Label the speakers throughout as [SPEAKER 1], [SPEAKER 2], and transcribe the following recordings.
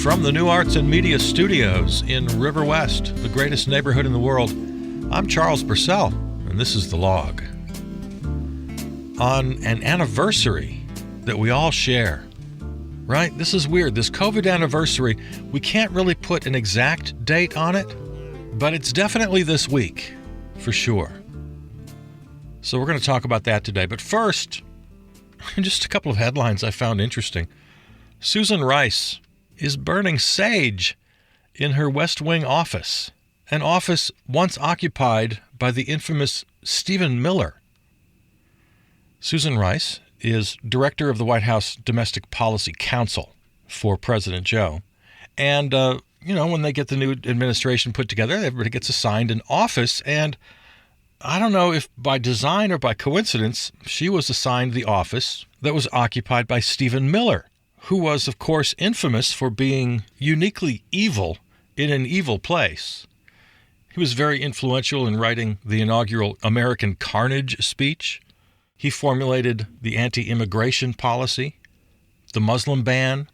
[SPEAKER 1] From the New Arts and Media Studios in River West, the greatest neighborhood in the world, I'm Charles Purcell, and this is The Log. On an anniversary that we all share, right? This is weird. This COVID anniversary, we can't really put an exact date on it, but it's definitely this week, for sure. So we're going to talk about that today. But first, just a couple of headlines I found interesting. Susan Rice is burning sage in her West Wing office, an office once occupied by the infamous Stephen Miller. Susan Rice is director of the White House Domestic Policy Council for President Joe. And, when they get the new administration put together, everybody gets assigned an office. And I don't know if by design or by coincidence, she was assigned the office that was occupied by Stephen Miller, who was, of course, infamous for being uniquely evil in an evil place. He was very influential in writing the inaugural American Carnage speech. He formulated the anti-immigration policy, the Muslim ban.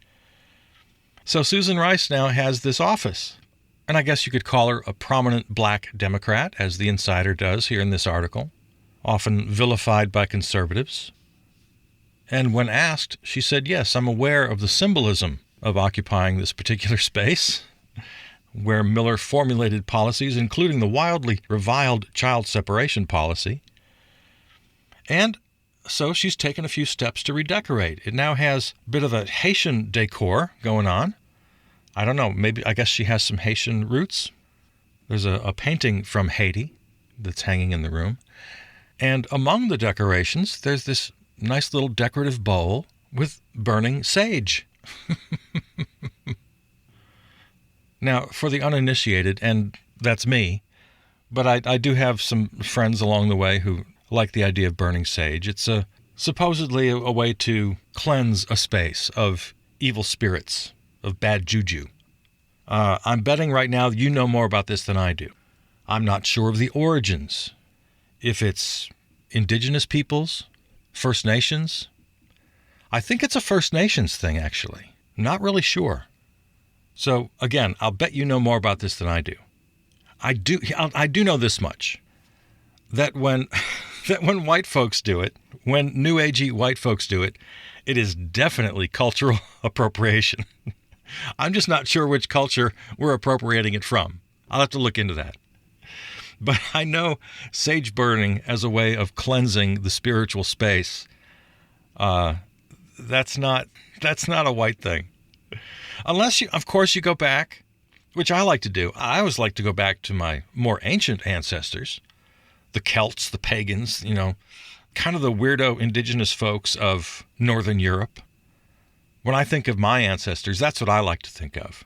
[SPEAKER 1] So Susan Rice now has this office. And I guess you could call her a prominent black Democrat, as the Insider does here in this article, often vilified by conservatives. And when asked, she said, yes, I'm aware of the symbolism of occupying this particular space, where Miller formulated policies, including the wildly reviled child separation policy. And so she's taken a few steps to redecorate. It now has a bit of a Haitian decor going on. I don't know, I guess she has some Haitian roots. There's a painting from Haiti that's hanging in the room. And among the decorations, there's this nice little decorative bowl with burning sage. Now, for the uninitiated, and that's me, but I do have some friends along the way who like the idea of burning sage. It's supposedly a way to cleanse a space of evil spirits, of bad juju. I'm betting right now you know more about this than I do. I'm not sure of the origins. If it's indigenous peoples, First Nations? I think it's a First Nations thing, actually. Not really sure. So, again, I'll bet you know more about this than I do. I do know this much, that when white folks do it, when New Agey white folks do it, it is definitely cultural appropriation. I'm just not sure which culture we're appropriating it from. I'll have to look into that. But I know sage burning as a way of cleansing the spiritual space. That's not a white thing. Unless, of course, you go back, which I like to do. I always like to go back to my more ancient ancestors, the Celts, the pagans, kind of the weirdo indigenous folks of Northern Europe. When I think of my ancestors, that's what I like to think of.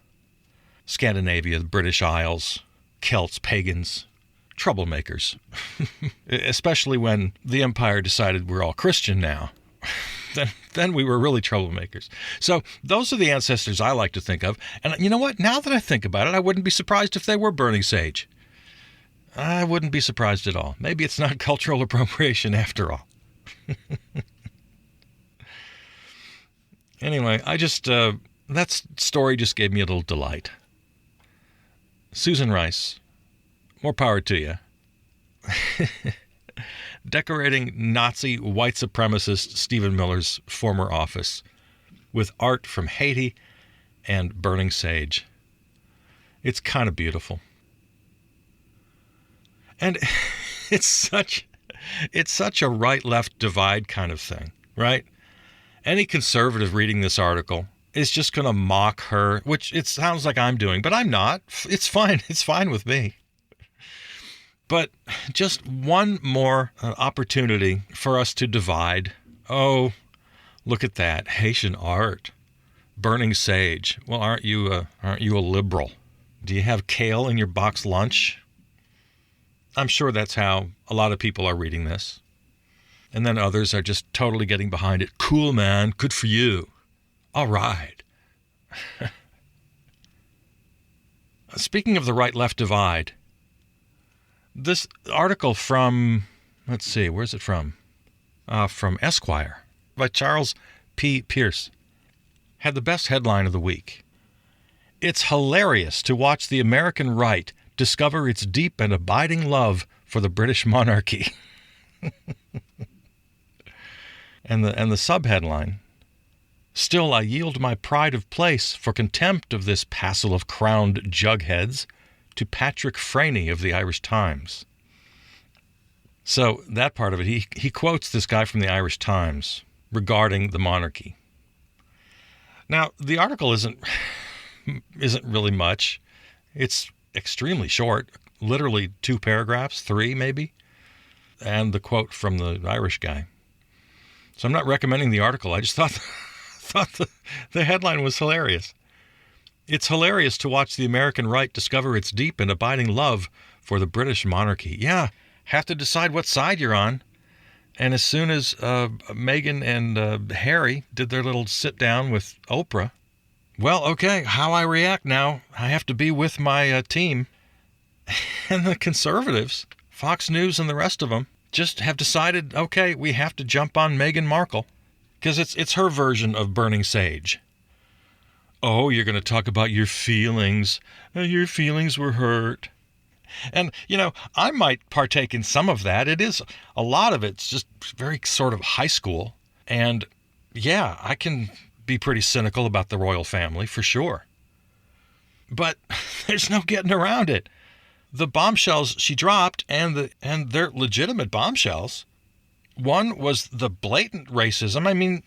[SPEAKER 1] Scandinavia, the British Isles, Celts, pagans, troublemakers. Especially when the empire decided we're all Christian now. Then we were really troublemakers. So those are the ancestors I like to think of. And you know what? Now that I think about it, I wouldn't be surprised if they were burning sage. I wouldn't be surprised at all. Maybe it's not cultural appropriation after all. Anyway, that story just gave me a little delight. Susan Rice, more power to you. Decorating Nazi white supremacist Stephen Miller's former office with art from Haiti and burning sage. It's kind of beautiful. And it's such a right-left divide kind of thing, right? Any conservative reading this article is just going to mock her, which it sounds like I'm doing, but I'm not. It's fine. It's fine with me. But just one more opportunity for us to divide. Oh, look at that. Haitian art. Burning sage. Well, aren't you a liberal? Do you have kale in your box lunch? I'm sure that's how a lot of people are reading this. And then others are just totally getting behind it. Cool, man. Good for you. All right. Speaking of the right-left divide, This article from, let's see, where's it from? From Esquire by Charles P. Pierce had the best headline of the week. It's hilarious to watch the American right discover its deep and abiding love for the British monarchy. and the subheadline, still I yield my pride of place for contempt of this passel of crowned jugheads to Patrick Franey of the Irish Times. So that part of it, he quotes this guy from the Irish Times regarding the monarchy. Now, the article isn't really much. It's extremely short, literally 2 paragraphs, 3 maybe, and the quote from the Irish guy. So I'm not recommending the article. I just thought the headline was hilarious. It's hilarious to watch the American right discover its deep and abiding love for the British monarchy. Yeah, have to decide what side you're on. And as soon as Meghan and Harry did their little sit down with Oprah, well, okay, how I react now, I have to be with my team. And the conservatives, Fox News and the rest of them, just have decided, okay, we have to jump on Meghan Markle because it's her version of burning sage. Oh, you're going to talk about your feelings. Your feelings were hurt. And, I might partake in some of that. A lot of it's just very sort of high school. And, yeah, I can be pretty cynical about the royal family, for sure. But there's no getting around it. The bombshells she dropped, and they're legitimate bombshells. One was the blatant racism. I mean,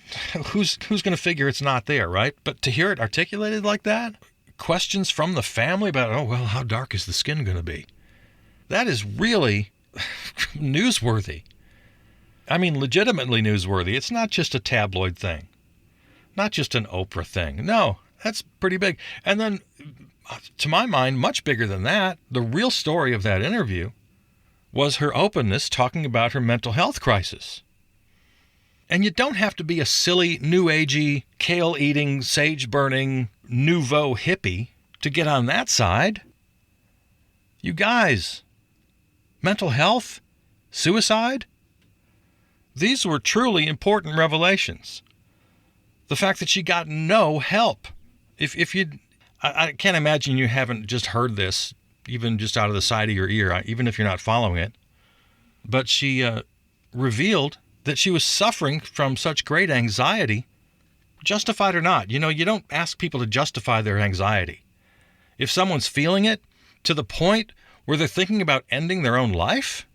[SPEAKER 1] who's going to figure it's not there, right? But to hear it articulated like that, questions from the family about, oh, well, how dark is the skin going to be? That is really newsworthy. I mean, legitimately newsworthy. It's not just a tabloid thing, not just an Oprah thing. No, that's pretty big. And then, to my mind, much bigger than that, the real story of that interview was her openness talking about her mental health crisis. And you don't have to be a silly, new agey, kale-eating, sage-burning, nouveau hippie to get on that side. You guys, mental health, suicide, these were truly important revelations. The fact that she got no help. I can't imagine you haven't just heard this, even just out of the side of your ear, even if you're not following it. But she revealed that she was suffering from such great anxiety, justified or not. You don't ask people to justify their anxiety. If someone's feeling it to the point where they're thinking about ending their own life,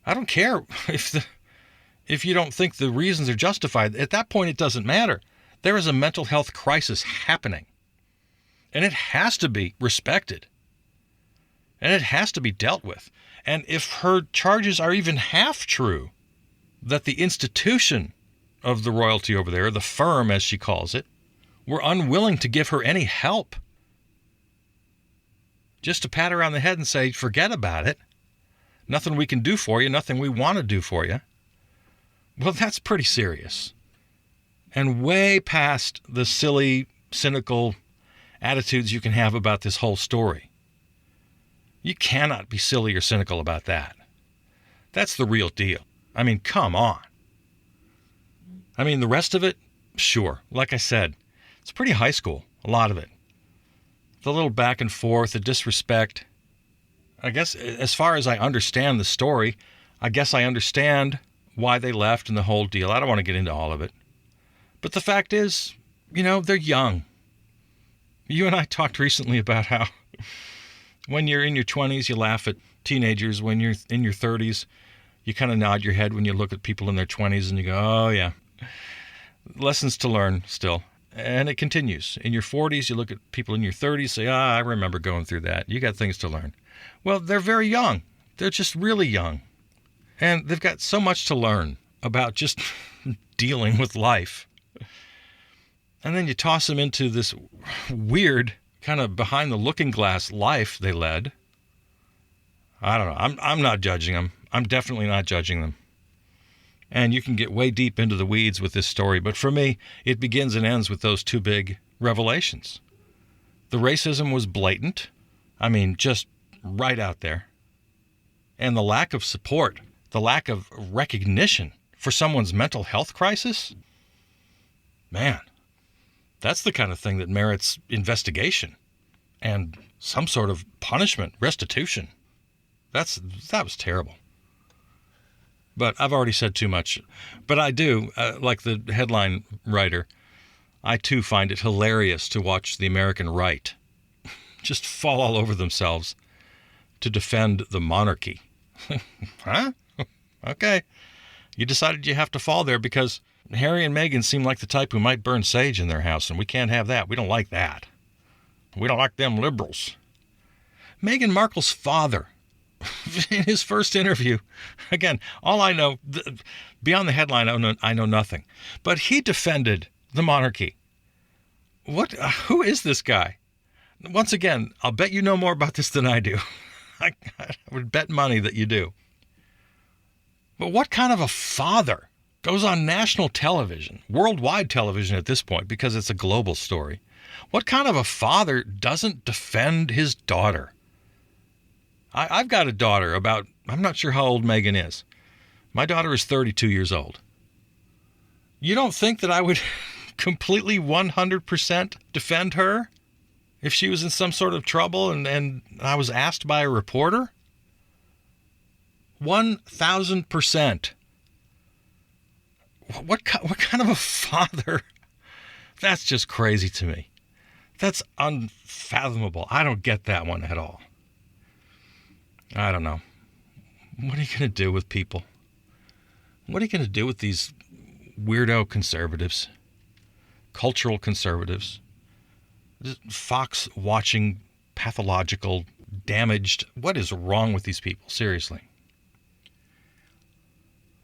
[SPEAKER 1] I don't care if you don't think the reasons are justified. At that point, it doesn't matter. There is a mental health crisis happening, and it has to be respected, and it has to be dealt with. And if her charges are even half true, that the institution of the royalty over there, the firm as she calls it, were unwilling to give her any help, just to pat her on the head and say, forget about it. Nothing we can do for you, nothing we want to do for you. Well, that's pretty serious. And way past the silly, cynical attitudes you can have about this whole story. You cannot be silly or cynical about that. That's the real deal. I mean, come on. I mean, the rest of it, sure. Like I said, it's pretty high school, a lot of it. The little back and forth, the disrespect. I guess as far as I understand the story, I guess I understand why they left and the whole deal. I don't want to get into all of it. But the fact is, they're young. You and I talked recently about how when you're in your 20s, you laugh at teenagers. When you're in your 30s, you kind of nod your head when you look at people in their 20s and you go, oh, yeah. Lessons to learn still. And it continues. In your 40s, you look at people in your 30s, say, I remember going through that. You got things to learn. Well, they're very young. They're just really young. And they've got so much to learn about just dealing with life. And then you toss them into this weird kind of behind the looking glass life they led. I don't know. I'm not judging them. I'm definitely not judging them. And you can get way deep into the weeds with this story. But for me, it begins and ends with those two big revelations. The racism was blatant. I mean, just right out there. And the lack of support, the lack of recognition for someone's mental health crisis, man, that's the kind of thing that merits investigation and some sort of punishment, restitution. That was terrible. But I've already said too much. But I do, like the headline writer, I too find it hilarious to watch the American right just fall all over themselves to defend the monarchy. Huh? Okay. You decided you have to fall there because Harry and Meghan seem like the type who might burn sage in their house, and we can't have that. We don't like that. We don't like them liberals. Meghan Markle's father, in his first interview, again, all I know, beyond the headline, I know nothing. But he defended the monarchy. Who is this guy? Once again, I'll bet you know more about this than I do. I would bet money that you do. But what kind of a father goes on national television, worldwide television at this point, because it's a global story? What kind of a father doesn't defend his daughter? I've got a daughter I'm not sure how old Meghan is. My daughter is 32 years old. You don't think that I would completely 100% defend her if she was in some sort of trouble and I was asked by a reporter? 1,000%. What kind of a father? That's just crazy to me. That's unfathomable. I don't get that one at all. I don't know. What are you going to do with people? What are you going to do with these weirdo conservatives? Cultural conservatives? Fox watching, pathological, damaged. What is wrong with these people? Seriously.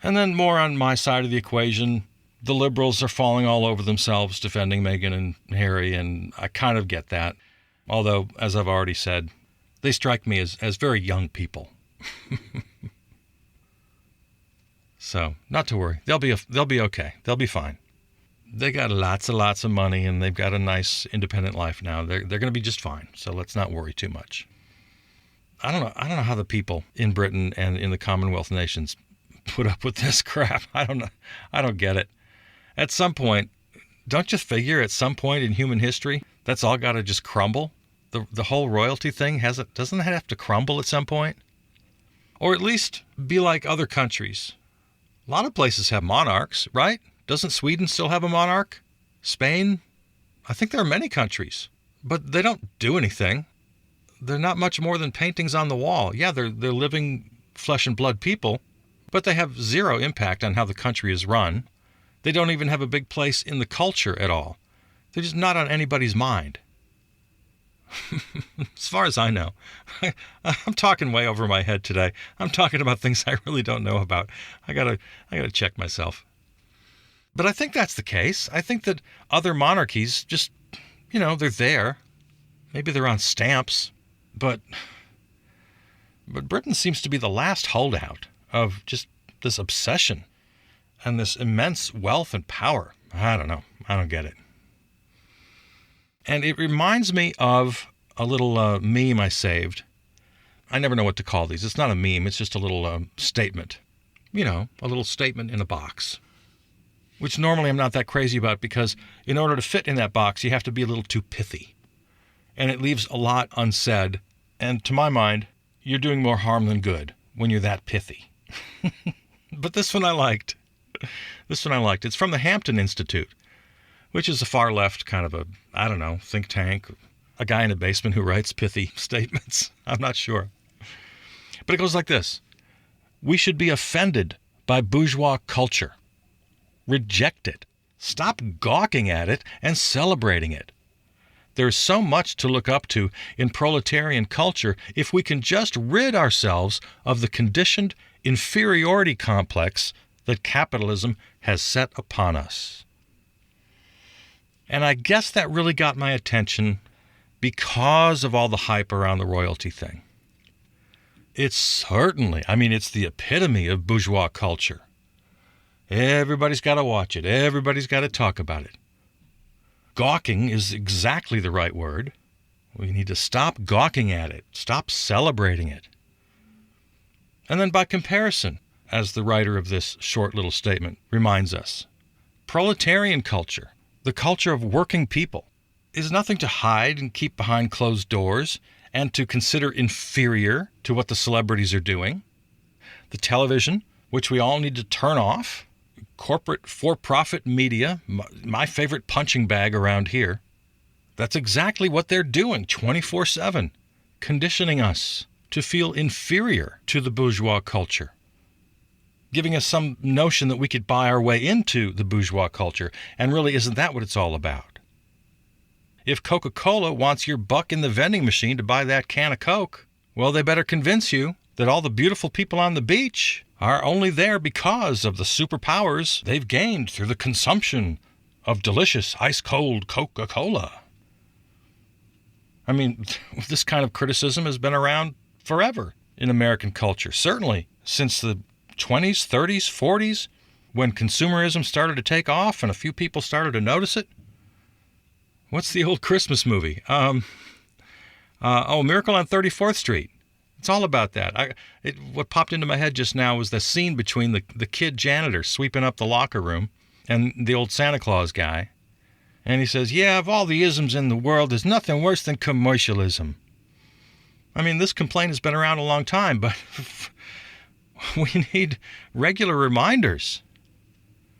[SPEAKER 1] And then more on my side of the equation, the liberals are falling all over themselves defending Meghan and Harry, and I kind of get that. Although, as I've already said, they strike me as very young people. So, not to worry. They'll be okay. They'll be fine. They got lots of money, and they've got a nice independent life now. They're going to be just fine. So let's not worry too much. I don't know how the people in Britain and in the Commonwealth nations put up with this crap. I don't know. I don't get it. At some point, don't you figure at some point in human history, that's all got to just crumble? The whole royalty thing doesn't it have to crumble at some point? Or at least be like other countries. A lot of places have monarchs, right? Doesn't Sweden still have a monarch? Spain? I think there are many countries, but they don't do anything. They're not much more than paintings on the wall. Yeah, they're living flesh and blood people, but they have zero impact on how the country is run. They don't even have a big place in the culture at all. They're just not on anybody's mind. As far as I know. I'm talking way over my head today. I'm talking about things I really don't know about. I gotta check myself. But I think that's the case. I think that other monarchies just, they're there. Maybe they're on stamps. But Britain seems to be the last holdout of just this obsession and this immense wealth and power. I don't know. I don't get it. And it reminds me of a little meme I saved. I never know what to call these. It's not a meme. It's just a little statement. A little statement in a box. Which normally I'm not that crazy about because in order to fit in that box, you have to be a little too pithy. And it leaves a lot unsaid. And to my mind, you're doing more harm than good when you're that pithy. But this one I liked. It's from the Hampton Institute, which is a far left kind of think tank. A guy in a basement who writes pithy statements. I'm not sure. But it goes like this. We should be offended by bourgeois culture. Reject it. Stop gawking at it and celebrating it. There is so much to look up to in proletarian culture if we can just rid ourselves of the conditioned inferiority complex that capitalism has set upon us. And I guess that really got my attention because of all the hype around the royalty thing. It's certainly, it's the epitome of bourgeois culture. Everybody's got to watch it. Everybody's got to talk about it. Gawking is exactly the right word. We need to stop gawking at it. Stop celebrating it. And then by comparison, as the writer of this short little statement reminds us, proletarian culture, the culture of working people, is nothing to hide and keep behind closed doors and to consider inferior to what the celebrities are doing. The television, which we all need to turn off, corporate for-profit media, my favorite punching bag around here, that's exactly what they're doing 24/7, conditioning us to feel inferior to the bourgeois culture, giving us some notion that we could buy our way into the bourgeois culture, and really isn't that what it's all about? If Coca-Cola wants your buck in the vending machine to buy that can of Coke, well, they better convince you that all the beautiful people on the beach are only there because of the superpowers they've gained through the consumption of delicious ice-cold Coca-Cola. I mean, this kind of criticism has been around forever in American culture, certainly since the 20s, 30s, 40s, when consumerism started to take off and a few people started to notice it. What's the old Christmas movie? Miracle on 34th Street. It's all about that. What popped into my head just now was the scene between the kid janitor sweeping up the locker room and the old Santa Claus guy. And he says, yeah, of all the isms in the world, there's nothing worse than commercialism. I mean, this complaint has been around a long time, but we need regular reminders.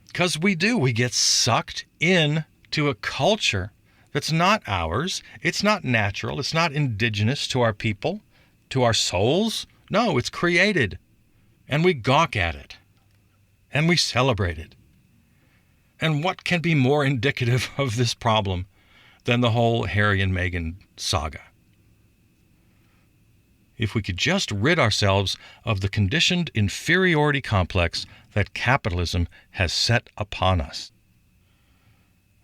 [SPEAKER 1] Because we get sucked into a culture that's not ours. It's not natural. It's not indigenous to our people, to our souls. No, it's created. And we gawk at it. And we celebrate it. And what can be more indicative of this problem than the whole Harry and Meghan saga? If we could just rid ourselves of the conditioned inferiority complex that capitalism has set upon us.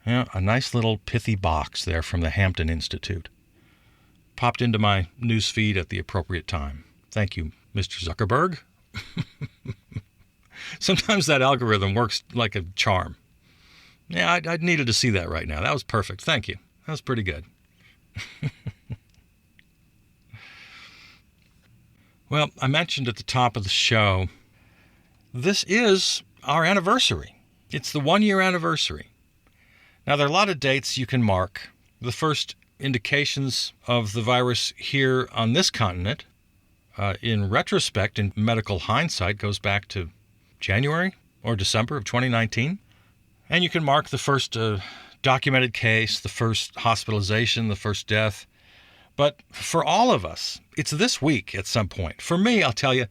[SPEAKER 1] Yeah, a nice little pithy box there from the Hampton Institute. Popped into my news feed at the appropriate time. Thank you, Mr. Zuckerberg. Sometimes that algorithm works like a charm. Yeah, I needed to see that right now. That was perfect. Thank you. That was pretty good. Well, I mentioned at the top of the show, this is our anniversary. It's the 1-year anniversary. Now, there are a lot of dates you can mark. The first indications of the virus here on this continent, in retrospect, in medical hindsight, goes back to January or December of 2019. And you can mark the first documented case, the first hospitalization, the first death. But for all of us, it's this week at some point. For me, I'll tell you,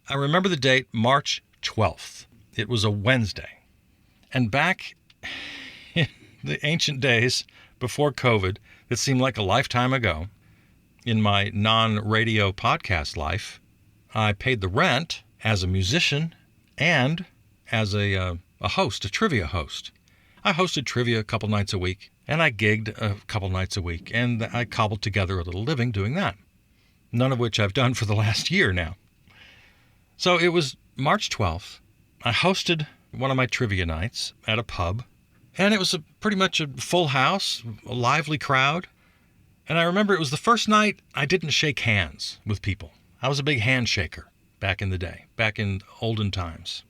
[SPEAKER 1] I remember the date, March 12th. It was a Wednesday. And back in the ancient days before COVID, that seemed like a lifetime ago, in my non-radio podcast life, I paid the rent as a musician and as a host, a trivia host. I hosted trivia a couple nights a week, and I gigged a couple nights a week, and I cobbled together a little living doing that, none of which I've done for the last year now. So it was March 12th. I hosted one of my trivia nights at a pub, and it was pretty much a full house, a lively crowd. And I remember it was the first night I didn't shake hands with people. I was a big handshaker back in the day, back in olden times.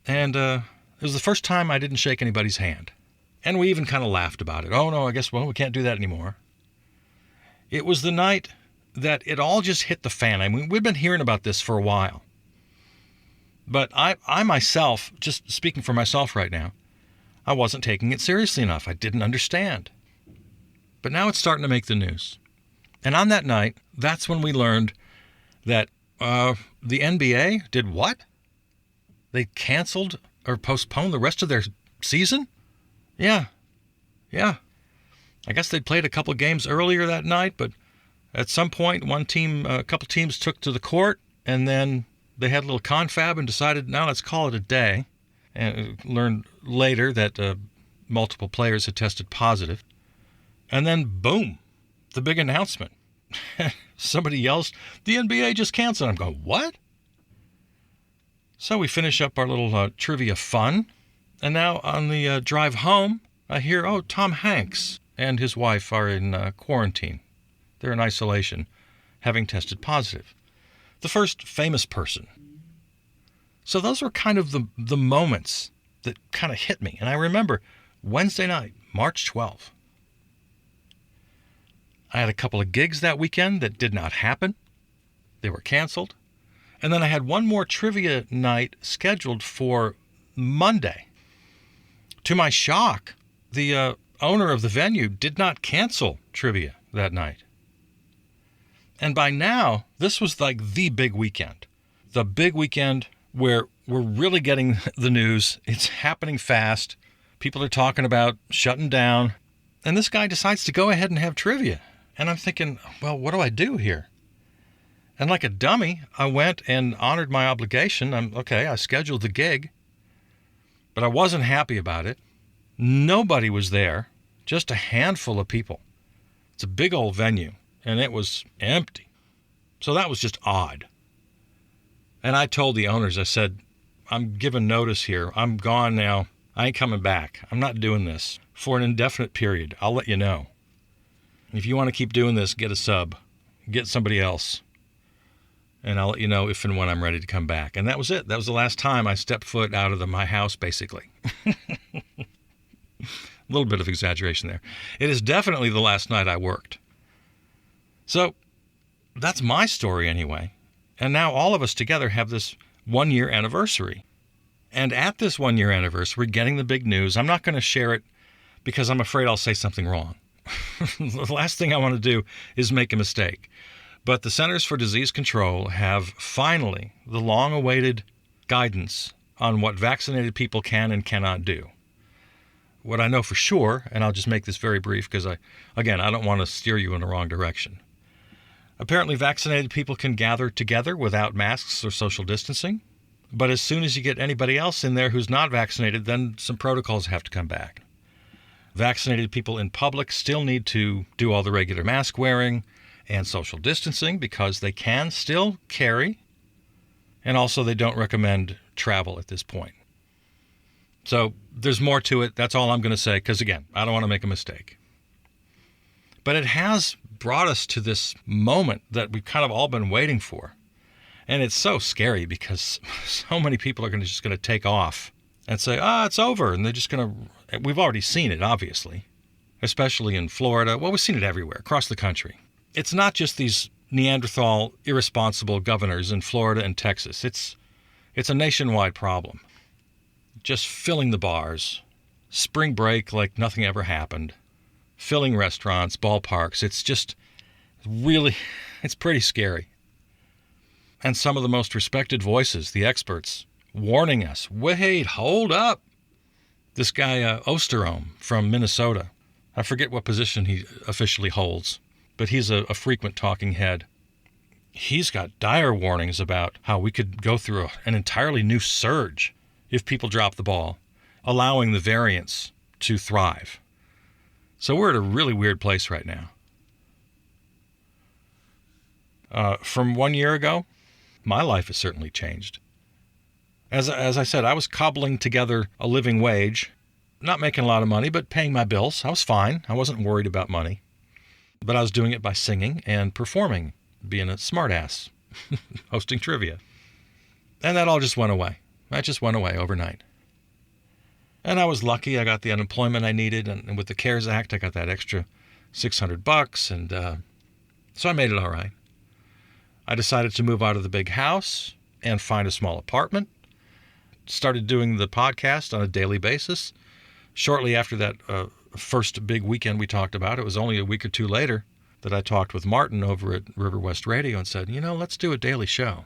[SPEAKER 1] And it was the first time I didn't shake anybody's hand. And we even kind of laughed about it. Oh, no, I guess, we can't do that anymore. It was the night that it all just hit the fan. I mean, we've been hearing about this for a while. But I myself, just speaking for myself right now, I wasn't taking it seriously enough. I didn't understand. But now it's starting to make the news. And on that night, that's when we learned that the NBA did what? They canceled or postponed the rest of their season? Yeah. I guess they'd played a couple games earlier that night, but at some point, a couple teams took to the court, and then they had a little confab and decided, now let's call it a day. And learned later that multiple players had tested positive. And then, boom, the big announcement. Somebody yells, the NBA just canceled. I'm going, what? So we finish up our little trivia fun. And now on the drive home, I hear, Tom Hanks and his wife are in quarantine. They're in isolation, having tested positive. The first famous person So those were kind of the moments that kind of hit me. And I remember Wednesday night, March 12th. I had a couple of gigs that weekend that did not happen. They were canceled. And then I had one more trivia night scheduled for Monday. To my shock, the owner of the venue did not cancel trivia that night. And by now, this was like the big weekend. The big weekend where we're really getting the news. It's happening fast. People are talking about shutting down. And this guy decides to go ahead and have trivia. And I'm thinking, well, what do I do here? And like a dummy, I went and honored my obligation. I scheduled the gig. But I wasn't happy about it. Nobody was there. Just a handful of people. It's a big old venue. And it was empty. So that was just odd. And I told the owners, I said, I'm giving notice here. I'm gone now. I ain't coming back. I'm not doing this for an indefinite period. I'll let you know. If you want to keep doing this, get a sub. Get somebody else. And I'll let you know if and when I'm ready to come back. And that was it. That was the last time I stepped foot out of my house, basically. A little bit of exaggeration there. It is definitely the last night I worked. So that's my story anyway. And now all of us together have this 1-year anniversary. And at this 1-year anniversary, getting the big news, I'm not going to share it because I'm afraid I'll say something wrong. The last thing I want to do is make a mistake. But the Centers for Disease Control have finally the long-awaited guidance on what vaccinated people can and cannot do. What I know for sure, and I'll just make this very brief because I don't want to steer you in the wrong direction. Apparently, vaccinated people can gather together without masks or social distancing. But as soon as you get anybody else in there who's not vaccinated, then some protocols have to come back. Vaccinated people in public still need to do all the regular mask wearing and social distancing because they can still carry. And also, they don't recommend travel at this point. So there's more to it. That's all I'm going to say because, again, I don't want to make a mistake. But it has brought us to this moment that we've kind of all been waiting for. And it's so scary because so many people are just going to take off and say, it's over. And they're just going to, we've already seen it, obviously, especially in Florida. Well, we've seen it everywhere across the country. It's not just these Neanderthal, irresponsible governors in Florida and Texas. It's a nationwide problem. Just filling the bars, spring break like nothing ever happened, filling restaurants, ballparks. It's just really, it's pretty scary. And some of the most respected voices, the experts, warning us, wait, hold up. This guy, Osterholm from Minnesota, I forget what position he officially holds, but he's a frequent talking head. He's got dire warnings about how we could go through an entirely new surge if people drop the ball, allowing the variants to thrive. So we're at a really weird place right now. From 1 year ago, my life has certainly changed. As I said, I was cobbling together a living wage, not making a lot of money, but paying my bills. I was fine. I wasn't worried about money. But I was doing it by singing and performing, being a smartass, hosting trivia. And that all just went away. That just went away overnight. And I was lucky. I got the unemployment I needed. And with the CARES Act, I got that extra $600. And so I made it all right. I decided to move out of the big house and find a small apartment. Started doing the podcast on a daily basis. Shortly after that first big weekend we talked about, it was only a week or two later that I talked with Martin over at River West Radio and said, let's do a daily show.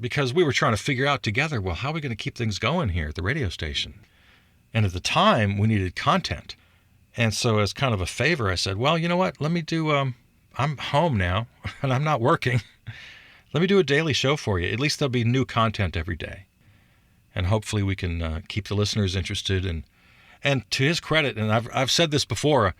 [SPEAKER 1] Because we were trying to figure out together, well, how are we going to keep things going here at the radio station? And at the time, we needed content. And so as kind of a favor, I said, well, you know what? Let me do, I'm home now, and I'm not working. Let me do a daily show for you. At least there'll be new content every day. And hopefully we can keep the listeners interested. And to his credit, and I've said this before,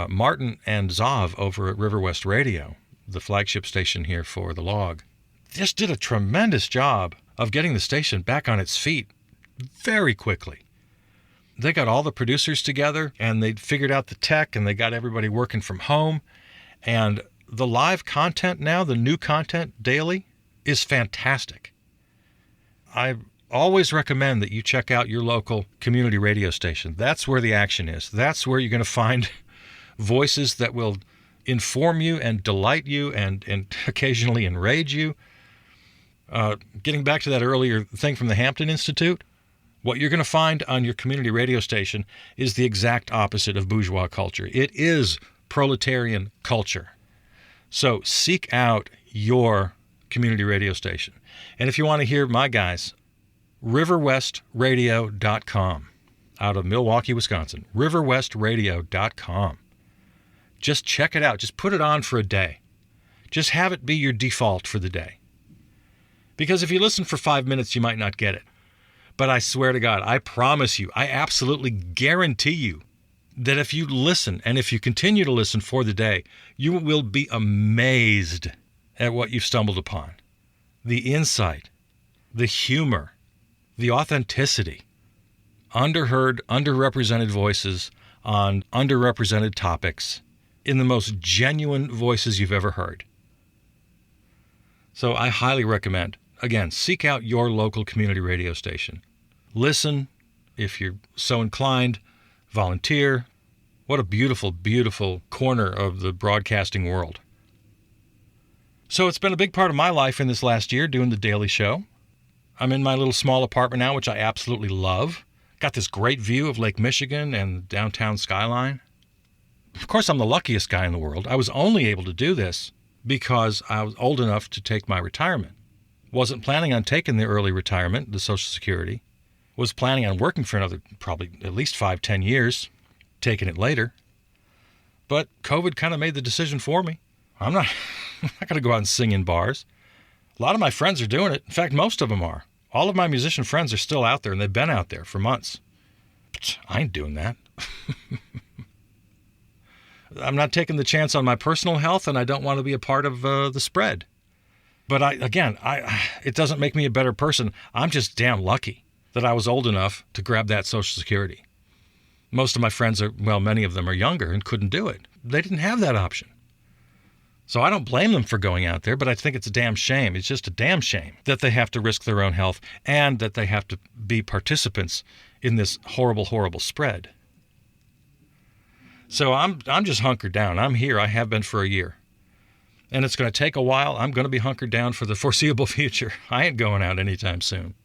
[SPEAKER 1] Martin and Zav over at River West Radio, the flagship station here for The Log, just did a tremendous job of getting the station back on its feet very quickly. They got all the producers together, and they figured out the tech, and they got everybody working from home. And the live content now, the new content daily, is fantastic. I always recommend that you check out your local community radio station. That's where the action is. That's where you're going to find voices that will inform you and delight you and occasionally enrage you. Getting back to that earlier thing from the Hampton Institute, what you're going to find on your community radio station is the exact opposite of bourgeois culture. It is proletarian culture. So seek out your community radio station. And if you want to hear my guys, riverwestradio.com out of Milwaukee, Wisconsin. riverwestradio.com. Just check it out. Just put it on for a day. Just have it be your default for the day. Because if you listen for 5 minutes, you might not get it. But I swear to God, I promise you, I absolutely guarantee you that if you listen and if you continue to listen for the day, you will be amazed at what you've stumbled upon. The insight, the humor, the authenticity, underheard, underrepresented voices on underrepresented topics in the most genuine voices you've ever heard. So I highly recommend, again, seek out your local community radio station. Listen, if you're so inclined, volunteer. What a beautiful, beautiful corner of the broadcasting world. So it's been a big part of my life in this last year doing The Daily Show. I'm in my little small apartment now, which I absolutely love. Got this great view of Lake Michigan and downtown skyline. Of course, I'm the luckiest guy in the world. I was only able to do this because I was old enough to take my retirement. Wasn't planning on taking the early retirement, the Social Security. Was planning on working for another probably at least 5-10 years, taking it later. But COVID kind of made the decision for me. I'm not going to go out and sing in bars. A lot of my friends are doing it. In fact, most of them are. All of my musician friends are still out there, and they've been out there for months. I ain't doing that. I'm not taking the chance on my personal health, and I don't want to be a part of the spread. But it doesn't make me a better person. I'm just damn lucky that I was old enough to grab that Social Security. Most of my friends many of them are younger and couldn't do it. They didn't have that option. So I don't blame them for going out there, but I think it's a damn shame. It's just a damn shame that they have to risk their own health and that they have to be participants in this horrible, horrible spread. So I'm just hunkered down. I'm here. I have been for a year. And it's going to take a while. I'm going to be hunkered down for the foreseeable future. I ain't going out anytime soon.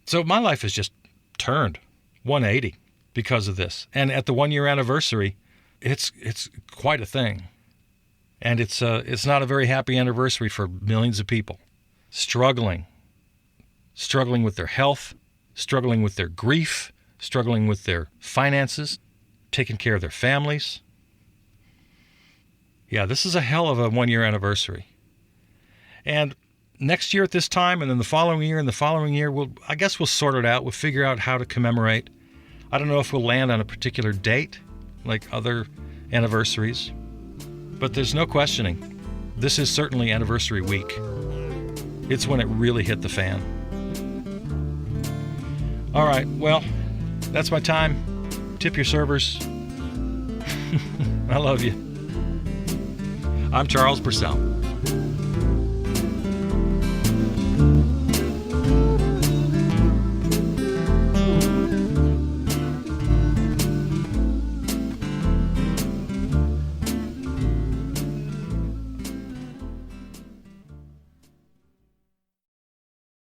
[SPEAKER 1] So my life has just turned 180 because of this. And at the 1-year anniversary, it's quite a thing. And it's not a very happy anniversary for millions of people. Struggling with their health, struggling with their grief, struggling with their finances, taking care of their families. Yeah, this is a hell of a 1-year anniversary. And next year at this time, and then the following year and the following year, I guess we'll sort it out. We'll figure out how to commemorate. I don't know if we'll land on a particular date, like other anniversaries. But there's no questioning. This is certainly anniversary week. It's when it really hit the fan. All right, well, that's my time. Tip your servers. I love you. I'm Charles Purcell.